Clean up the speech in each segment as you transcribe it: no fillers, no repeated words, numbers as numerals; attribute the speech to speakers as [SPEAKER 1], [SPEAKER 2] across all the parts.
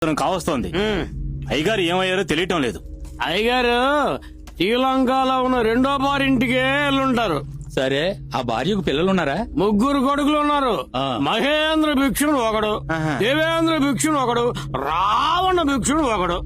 [SPEAKER 1] కావస్తోంది. అయ్యగారు ఏమయ్యారో తెలియటం లేదు.
[SPEAKER 2] అయ్యగారు శ్రీలంకలో ఉన్న రెండో బారింటికే వెళ్ళుంటారు.
[SPEAKER 3] సరే, ఆ భార్యకు పిల్లలున్నారా?
[SPEAKER 2] 3 కొడుకులు ఉన్నారు. మహేంద్ర భిక్షుడు ఒకడు, దేవేంద్ర భిక్షుడు ఒకడు, రావణ భిక్షుడు ఒకడు.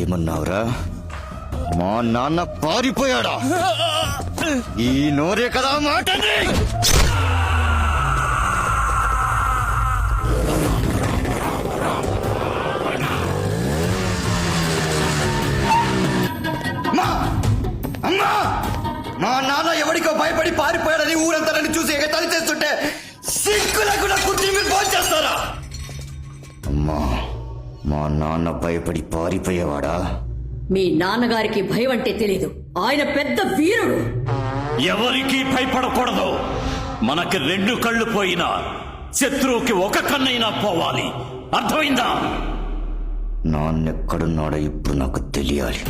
[SPEAKER 4] ఏమన్నావురా? మా నాన్న పారిపోయాడా? ఈ నోరే కదా మాటని. అమ్మా, మా నాన్న ఎవరికో భయపడి పారిపోయాడని ఊరంతా నన్ను చూసి ఎగతాళి చేస్తుంటే సిగ్గులకు కుర్చీ మీరు ఫోన్ చేస్తారా? అమ్మా, మా నాన్న భయపడి పారిపోయేవాడా?
[SPEAKER 5] మీ నాన్నగారికి భయం అంటే తెలీదు. ఆయన పెద్ద వీరుడు.
[SPEAKER 6] ఎవరికి భయపడకూడదు. మనకి 2 కళ్ళు పోయినా శత్రువుకి 1 కన్నైనా పోవాలి. అర్థమైందా?
[SPEAKER 4] నాన్నెక్కడున్నాడో ఇప్పుడు నాకు తెలియాలి.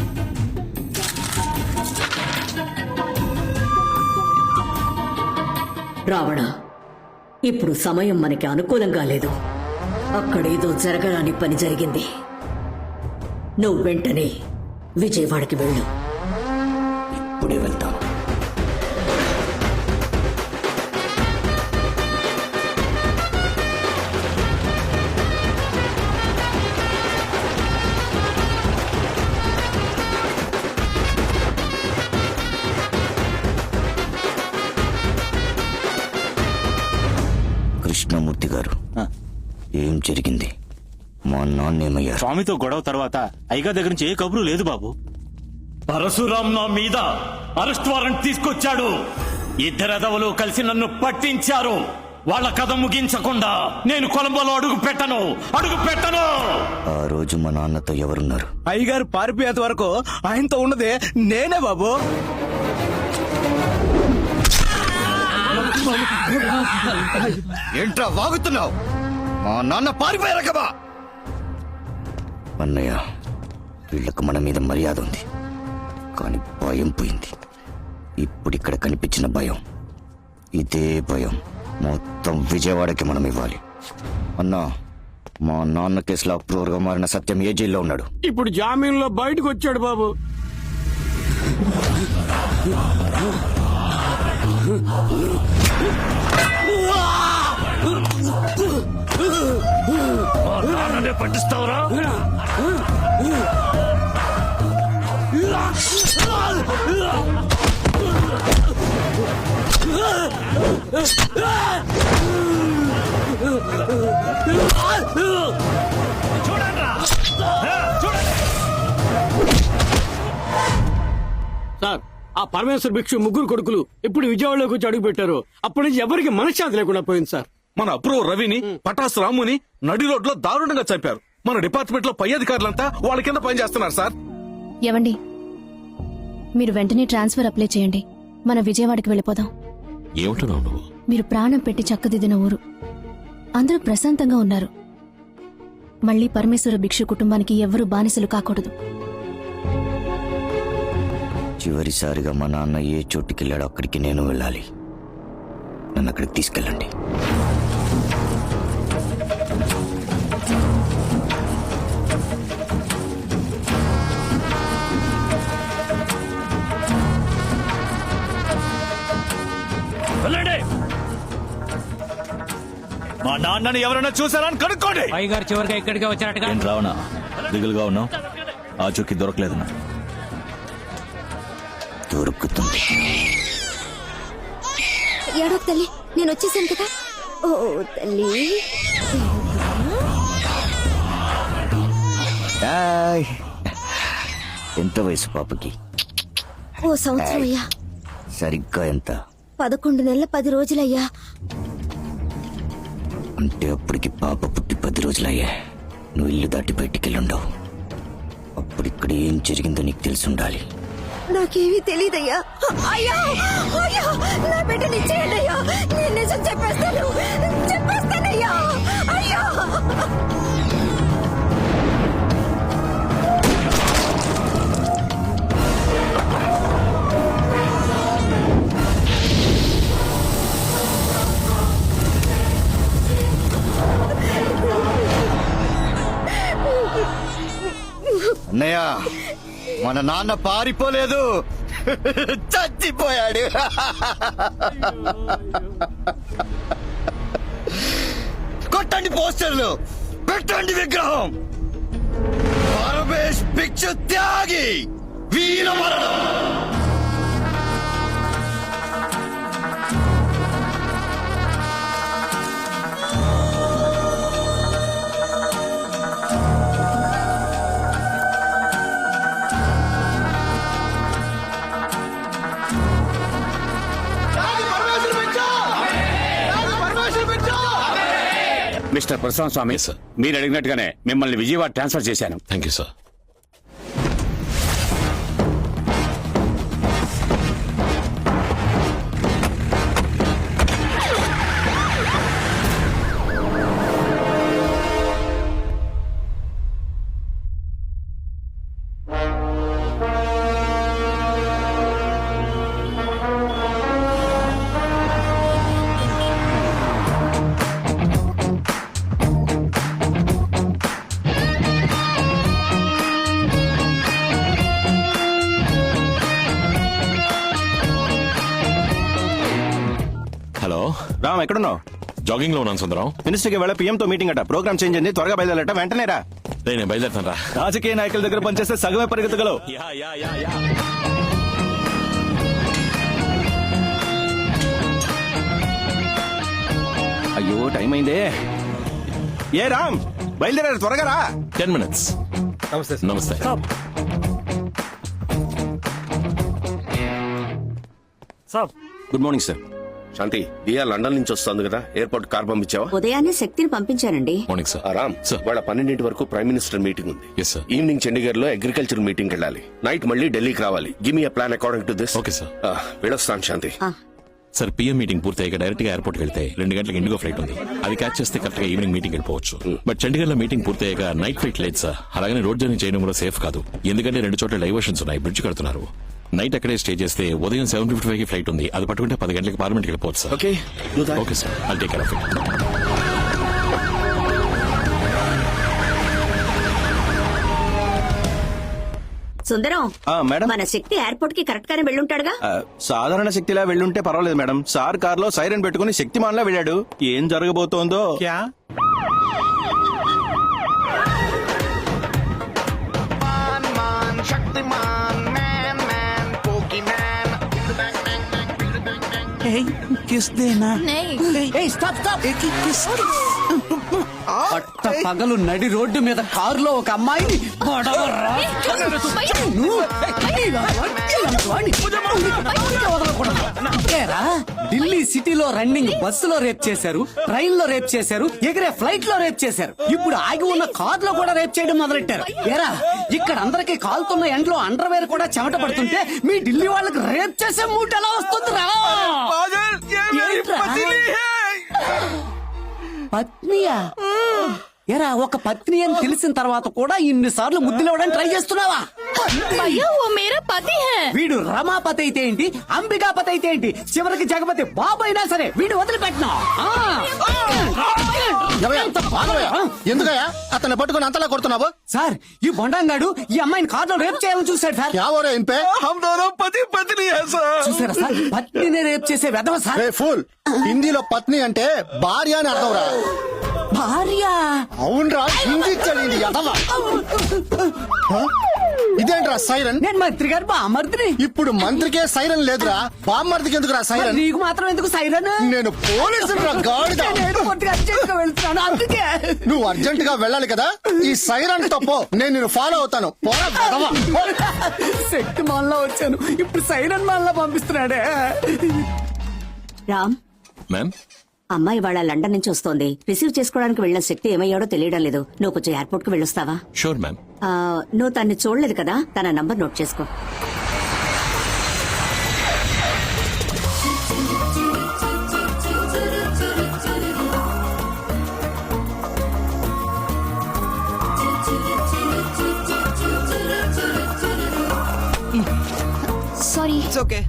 [SPEAKER 5] రావణ, ఇప్పుడు సమయం మనకి అనుకూలంగా లేదు. అక్కడేదో జరగరాని పని జరిగింది. నువ్వు వెంటనే విజయవాడకి వెళ్ళు.
[SPEAKER 4] ఇప్పుడే వెళ్తాను. కృష్ణమూర్తి గారు, ఏం జరిగింది? మా నాన్నేమయ్యారు?
[SPEAKER 1] స్వామితో గొడవ తర్వాత అయ్యగారి దగ్గర నుంచి ఏ కబురు లేదు బాబు.
[SPEAKER 6] పరశురాం నా మీద అరెస్ట్ వారెంట్ తీసుకొచ్చాడు. 2 ఎదవలు కలిసి నన్ను పట్టించారు. వాళ్ళ కథ ముగించకుండా నేను కొలంబోలో అడుగు పెట్టను.
[SPEAKER 4] ఆ రోజు మా నాన్నతో ఎవరున్నారు?
[SPEAKER 3] అయ్యగారు పారిపోయేంత వరకు ఆయనతో ఉన్నదే నేనే బాబు.
[SPEAKER 4] ఏంట్రా వాగుతున్నావు? మా నాన్న పారిపోయారు కదా. అన్నయ్య, వీళ్లకు మన మీద మర్యాద ఉంది, కానీ భయం పోయింది. ఇప్పుడు ఇక్కడ కనిపించిన భయం, ఇదే భయం మొత్తం విజయవాడకి మనం ఇవ్వాలి. అన్నా, మా నాన్న కేసులో అప్రూవర్ గా మారిన సత్యం ఏ జైల్లో ఉన్నాడు?
[SPEAKER 2] ఇప్పుడు జామీన్లో బయటకు వచ్చాడు బాబు.
[SPEAKER 6] పట్టిస్తావరా?
[SPEAKER 2] సార్, ఆ పరమేశ్వర భిక్షు 3 కొడుకులు ఇప్పుడు విజయవాడలోకి వచ్చి అడుగు పెట్టారు. అప్పటి నుంచి ఎవరికి మనశ్శాంతి లేకుండా పోయింది సార్.
[SPEAKER 7] మన అప్రూవ్ రవిని, పటాస్ రాముని నడి రోడ్లో దారుణంగా చంపారు. మన డిపార్ట్మెంట్ లో పై అధికారులంతా వాళ్ళ కింద పని చేస్తున్నారు సార్.
[SPEAKER 8] ఏవండి, మీరు వెంటనే ట్రాన్స్ఫర్ అప్లై చేయండి. మన విజయవాడకి వెళ్ళిపోదాం.
[SPEAKER 6] ఏమిటన్నావు నువ్వు?
[SPEAKER 8] మీరు ప్రాణం పెట్టి చక్కదిద్దిన ఊరు, అందరూ ప్రశాంతంగా ఉన్నారు. మళ్లీ పరమేశ్వర భిక్షు కుటుంబానికి ఎవ్వరూ బానిసలు కాకూడదు.
[SPEAKER 4] చివరిసారిగా మా నాన్న ఏ చోటుకెళ్ళాడో అక్కడికి నేను వెళ్ళాలి. నన్ను అక్కడికి తీసుకెళ్ళండి.
[SPEAKER 6] వెళ్ళండి. మా నాన్నని ఎవరైనా చూసారా అని కనుక్కోండి.
[SPEAKER 3] అయ్యగారు చివరిగా ఇక్కడికే వచ్చారటగా.
[SPEAKER 1] రావణ, దిగులుగా ఉన్నావు. ఆ చుక్కి దొరకలేదు నా.
[SPEAKER 4] దొరుకుతుంది.
[SPEAKER 8] ఏడో తల్లి, నేను వచ్చేసాను కదా. ఓ తల్లి,
[SPEAKER 4] ఎంత వయసు పాపకి?
[SPEAKER 8] ఓ సంవత్సరం అయ్యా.
[SPEAKER 4] సరిగ్గా ఎంత?
[SPEAKER 8] 11 నెలల 10 రోజులయ్యా.
[SPEAKER 4] అంటే అప్పటికి పాప పుట్టి 10 రోజులయ్యా. నువ్వు ఇల్లు దాటి బయటికెళ్ళుండవు. ఇక్కడ ఏం జరిగిందో నీకు తెలిసి ఉండాలి.
[SPEAKER 9] నాకేమీ తెలీదయ్యా. అయ్యా అయ్యా, నా బిడ్డని ఇచ్చేయండి అయ్యా. నేను నిజం చెప్పేస్తానయ్యా. అయ్యా
[SPEAKER 4] అన్నయ్య, మన నాన్న పారిపోలేదు, చచ్చిపోయాడు. కొట్టండి పోస్టర్లు, పెట్టండి విగ్రహం. పరమేశ్ భిక్షు త్యాగి వీర మరణం.
[SPEAKER 2] మిస్టర్ ప్రశాంత్ స్వామి, మీరు అడిగినట్టుగానే మిమ్మల్ని విజయవాడ ట్రాన్స్ఫర్ చేశాను.
[SPEAKER 1] Thank you sir. Hello
[SPEAKER 3] Ram, ఎక్కడున్నావు?
[SPEAKER 1] జాగింగ్ లో ఉన్నాను సుందరం.
[SPEAKER 3] మినిస్టర్కి వెళ్ళ PM తో మీటింగ్ అట. ప్రోగ్రామ్ చేంజ్ అయింది, త్వరగా బయలుదేరట. వెంటనే రా.
[SPEAKER 1] నేను బయలుదేరుతాను రా.
[SPEAKER 3] రాజకీయ నాయకుల దగ్గర పనిచేస్తే సగమే పరిగెత్తగలవు. అయ్యో, టైం అయిందే. ఏ రామ్, బయలుదేరారు, త్వరగా రా.
[SPEAKER 1] 10 minutes.
[SPEAKER 3] నమస్తే.
[SPEAKER 1] నమస్తే.
[SPEAKER 3] Good morning sir.
[SPEAKER 7] Shanti, Diya London నుంచి వస్తుంది కదా, ఎయిర్పోర్ట్ కార్ పంపించావా?
[SPEAKER 5] ఉదయాన్నే శక్తిని పంపించానండి.
[SPEAKER 1] Morning sir.
[SPEAKER 7] రామ్,
[SPEAKER 1] సార్.
[SPEAKER 7] వాళ్ళ 12 వరకు ప్రైమ్ మినిస్టర్ మీటింగ్ ఉంది.
[SPEAKER 1] Yes, sir.
[SPEAKER 7] ఈవినింగ్ చండీగఢ్ లో అగ్రికల్చర్ మీటింగ్ వెళ్ళాలి. నైట్ మళ్ళీ ఢిల్లీకి రావాలి. Give me a plan according to this.
[SPEAKER 1] Okay, sir.
[SPEAKER 7] వెళ్ళొస్తాను శాంతి.
[SPEAKER 1] సార్, PM మీటింగ్ పూర్తయ్యాక డైరెక్ట్ గా ఎయిర్పోర్ట్ వెళ్తే 2 గంటలకు ఇండిగో ఫ్లైట్ ఉంది. అది క్యాచ్ చేస్తే కరెక్ట్ గా ఈవినింగ్ మీటింగ్ వెళ్ళిపోవచ్చు. బట్ చండీగఢ్ లో మీటింగ్ పూర్తయ్యాక నైట్ ఫ్లైట్ లేదు సార్. అలాగనే రోడ్ జర్నీ చేయడం కూడా సేఫ్ కాదు. ఎందుకంటే 2 చోట్ల డైవర్షన్స్ ఉన్నాయి, బ్రిడ్జ్ కడుతున్నారు. నైట్ అక్కడే స్టే చేస్తే ఉదయం 7:55 కి ఫ్లైట్ ఉంది. అది పట్టుకుంటే 10 గంటలకు పార్లమెంట్కి వెళ్ళిపోవచ్చు sir.
[SPEAKER 7] Okay, do that.
[SPEAKER 1] Okay sir, I'll take care of it.
[SPEAKER 5] Sundaram,
[SPEAKER 3] madam,
[SPEAKER 5] మన శక్తి ఎయిర్పోర్ట్ కి కరెక్ట్ గానే వెళ్ళుంటాడుగా.
[SPEAKER 3] సాధారణ శక్తిలా వెళ్ళుంటే పర్వాలేదు మేడం. సార్ కార్ లో సైరన్ పెట్టుకుని శక్తిమాన్ లా వెళ్ళాడు. ఏం జరగబోతోందో.
[SPEAKER 10] పట్ట పగలు నడి రోడ్డు మీద కారులో ఒక అమ్మాయిని ఢిల్లీ సిటీలో రన్నింగ్ బస్సులో రేప్ చేశారు, ట్రైన్ లో రేప్ చేశారు, ఎగిరే ఫ్లైట్ లో రేప్ చేశారు. ఇప్పుడు ఆగి ఉన్న కార్ లో కూడా రేప్ చేయడం మొదలెట్టారు. ఏరా, ఇక్కడ అందరికి కాలుతున్న ఎండ్లో అండర్వేర్ కూడా చెమట పడుతుంటే మీ ఢిల్లీ వాళ్ళకి రేప్ చేసే మూట ఎలా వస్తుంది రా? పత్నియా? ఎరా, ఒక పత్ని అని తెలిసిన తర్వాత కూడా ఇన్నిసార్లు ముద్దులేవడానికి ట్రై చేస్తున్నావా? వీడు రమాపతి అయితే ఏంటి, అంబికాపతి అయితే ఏంటి, చివరికి జగపతి బాబు అయినా సరే వీడు వదిలిపెట్టినా.
[SPEAKER 3] ఎందుకయ్యా అతన్ని పట్టుకుని అంతలా కొడుతున్నావు?
[SPEAKER 10] సార్, ఈ బొండంగాడు ఈ అమ్మాయిని కార్లో రేప్ చేయాలని చూశాడు సార్. చూసారా సార్, పత్నిని రేప్ చేసే వెధవ సార్.
[SPEAKER 3] ఫుల్ హిందీలో పత్ని అంటే భార్య అని అర్థం రా.
[SPEAKER 10] భార్య?
[SPEAKER 3] అవునరా, హిందీ చదివింది ఎదవ. ఇదేంట్రా సైరన్?
[SPEAKER 10] నేను మంత్రి గారు బామర్దిని.
[SPEAKER 3] ఇప్పుడు మంత్రికే సైరన్ లేదురా, బామ్మర్దికి ఎందుకురా సైరన్?
[SPEAKER 10] నీకు మాత్రం ఎందుకు సైరన్?
[SPEAKER 3] నేను పోలీసులు రా గాడిద.
[SPEAKER 10] వెళ్తున్నాను అందుకే.
[SPEAKER 3] నువ్వు అర్జెంట్ గా వెళ్ళాలి కదా, ఈ సైరన్ తప్పో నేను నిన్ను ఫాలో అవుతాను.
[SPEAKER 10] శక్తి మాల్లో వచ్చాను, ఇప్పుడు సైరన్ మాల్లో పంపిస్తున్నాడే.
[SPEAKER 5] రామ్,
[SPEAKER 1] మ్యామ్,
[SPEAKER 5] అమ్మాయి వాళ్ళ లండన్ నుంచి వస్తోంది. రిసీవ్ చేసుకోవడానికి వెళ్ళిన శక్తి ఏమయ్యాడో తెలియడం లేదు. నువ్వు కొంచెం ఎయిర్పోర్ట్ కు వెళ్ళొస్తావా?
[SPEAKER 1] Sure ma'am.
[SPEAKER 5] నువ్వు తన్ని చూడలేదు కదా, తన నంబర్ నోట్ చేసుకో.
[SPEAKER 8] Sorry.
[SPEAKER 3] Okay.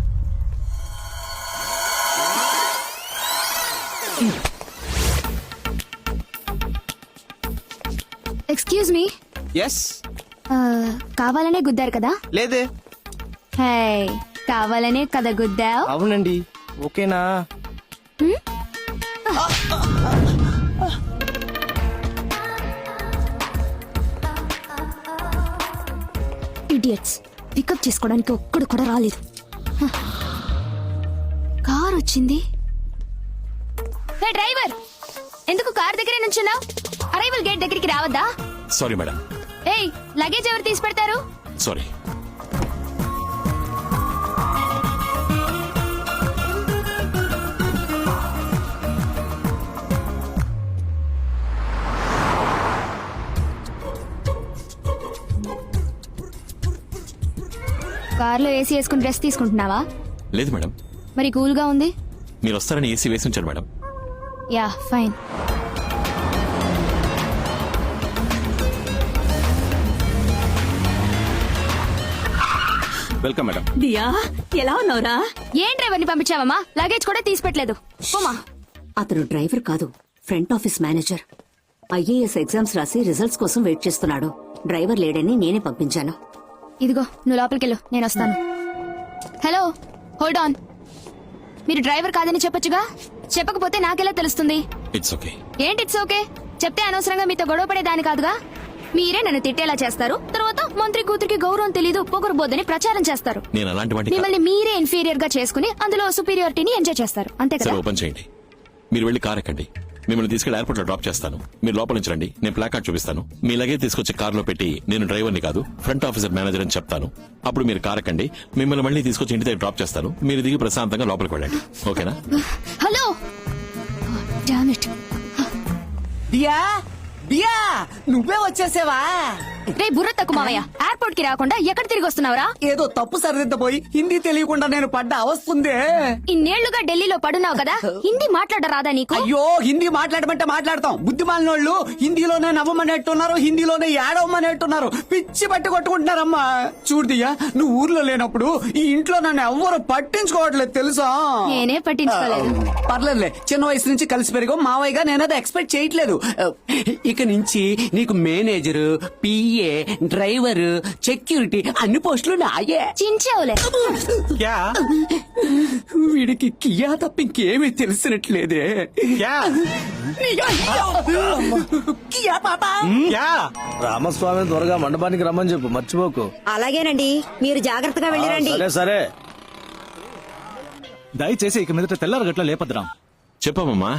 [SPEAKER 8] Excuse me.
[SPEAKER 3] Yes.
[SPEAKER 8] కావాలనే గుద్దారు కదా?
[SPEAKER 3] లేదే.
[SPEAKER 8] హే, కావాలనే కదా గుద్దావు?
[SPEAKER 3] అవునండి. ఓకేనా?
[SPEAKER 8] ఇడియట్స్, పికప్ చేసుకోవడానికి ఒక్కడు కూడా రాలేదు. కార్ వచ్చింది. హే డ్రైవర్, ఎందుకు కార్ దగ్గరే నుంచున్నావు? అరైవల్ గేట్ దగ్గరికి రావద్దా?
[SPEAKER 1] Sorry madam.
[SPEAKER 8] ఏయ్, లగేజ్ ఎవరు తీసి పెడతారు?
[SPEAKER 1] సారీ.
[SPEAKER 8] కార్లో ఏసీ వేసుకుని డ్రెస్ తీసుకుంటున్నావా?
[SPEAKER 1] లేదు మేడం.
[SPEAKER 8] మరి కూల్గా ఉంది.
[SPEAKER 1] మీరు వస్తారని ఏసీ వేసి ఉంచారు madam.
[SPEAKER 8] Yeah, fine.
[SPEAKER 3] Welcome madam.
[SPEAKER 5] Diya, ఎలా ఉన్నావురా?
[SPEAKER 8] ఏం డ్రైవర్ని పంపించావమ్మా? లగేజ్ కూడా తీసి పెట్టలేదు. పోమా.
[SPEAKER 5] అతను డ్రైవర్ కాదు, front office manager. IAS exams రాసి రిజల్ట్స్ కోసం వెయిట్ చేస్తున్నాడు. డ్రైవర్ లేడని నేనే పంపించాను.
[SPEAKER 8] ఇదిగో, నువ్వు లోపలికెళ్ళు, నేను వస్తాను. Hello, hold on. మీరు డ్రైవర్ కాదని చెప్పొచ్చుగా? చెప్పకపోతే నాకెలా తెలుస్తుంది?
[SPEAKER 1] It's okay.
[SPEAKER 8] ఏంటి ఇట్స్ ఓకే? చెప్తే అనవసరంగా మీతో గొడవ పడేదాని కాదుగా. మీరే నన్ను తిట్టేలా చేస్తారు, తర్వాత మంత్రి కూతురికి గౌరవం తెలీదు, పొగరుబోదని ప్రచారం చేస్తారు.
[SPEAKER 1] నేను అలాంటి వాటి
[SPEAKER 8] మిమ్మల్ని మీరే ఇన్ఫీరియర్ గా చేసుకుని అందులో సుపీరియారిటీని ఎంజాయ్ చేస్తారు, అంతే
[SPEAKER 1] సరే,
[SPEAKER 8] కదా?
[SPEAKER 1] ఓపెన్ చేయండి. మీరు వెళ్ళి కార్ ఎక్కండి. మిమ్మల్ని తీసుకెళ్లి ఎయిర్పోర్ట్ లో డ్రాప్ చేస్తాను. మీరు లోపల నుంచి రండి, నేను ప్లాక్ కార్డ్ చూపిస్తాను. మీ లగేజ్ తీసుకొచ్చి కార్లో పెట్టి నేను డ్రైవర్ని కాదు, ఫ్రంట్ ఆఫీసర్ మేనేజర్ అని చెప్తాను. అప్పుడు మీరు కార్ ఎక్కండి. మిమ్మల్ని మళ్ళీ తీసుకొచ్చి ఇంటి దగ్గర డ్రాప్ చేస్తాను. మీరు దిగి ప్రశాంతంగా లోపలికి వెళ్ళండి. ఓకేనా?
[SPEAKER 8] Hello, damn it.
[SPEAKER 10] Diya, Diya, నువ్వే వచ్చేసావా?
[SPEAKER 8] రే బుర్ర తక్కువ మావయ్య, ఎయిర్పోర్ట్ కి రాకుండా ఎక్కడ తిరిగి వస్తున్నావురా?
[SPEAKER 10] ఏదో తప్పు సరిదిద్దపోయి హిందీ తెలియకుండా నేను పడ్డ అవస్తుందే.
[SPEAKER 8] ఇన్నేళ్లుగా ఢిల్లీలో పడున్నావు కదా, హిందీ మాట్లాడరాదా నీకు?
[SPEAKER 10] అయ్యో, హిందీ మాట్లాడమంటే మాట్లాడతాం. బుద్ధిమాలినోళ్ళు హిందీలోనే నవ్వమనేట్టున్నారు, హిందీలోనే ఏడవమనేట్టున్నారు. పిచ్చి పట్టి కొట్టుకుంటున్నారమ్మా. చూడుదియ్యా, నువ్వు ఊర్లో లేనప్పుడు ఈ ఇంట్లో నన్ను ఎవ్వరు పట్టించుకోవట్లేదు తెలుసా?
[SPEAKER 8] నేనే పట్టించుకోలేదు.
[SPEAKER 10] పర్లేదులే, చిన్న వయసు నుంచి కలిసి పెరిగో మావయ్యగా నేనది ఎక్స్పెక్ట్ చేయట్లేదు. ఇక నుంచి నీకు మేనేజరు, పిఏ, డ్రైవర్, సెక్యూరిటీ అన్ని పోస్టులు నాయే.
[SPEAKER 8] చించావులే.
[SPEAKER 10] వీడికి కియా తప్ప ఇంకేమీ తెలిసినట్లేదే. కియా పాపా.
[SPEAKER 3] రామస్వామి త్వరగా మండపానికి రమ్మని చెప్పు, మర్చిపోకు.
[SPEAKER 5] అలాగేనండి, మీరు జాగ్రత్తగా వెళ్ళిరండి.
[SPEAKER 3] సరే సరే.
[SPEAKER 7] దయచేసి ఇక మీదట తెల్లారగట్ల లేపద్రాం.
[SPEAKER 1] చెప్పమ్మా.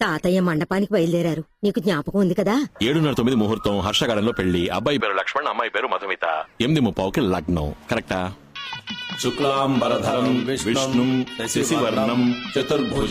[SPEAKER 5] తాతయ్య మండపానికి బయలుదేరారు, నీకు జ్ఞాపకం ఉంది కదా?
[SPEAKER 1] 7:09 ముహూర్తం, హర్షగార్డెన్ లో పెళ్లి. అబ్బాయి పేరు లక్ష్మణ్, అమ్మాయి పేరు మధుమిత. 8:30కి లగ్నం. కరెక్టా? శుక్లాంబరధరం విష్ణుం శశివర్ణం చతుర్భుజం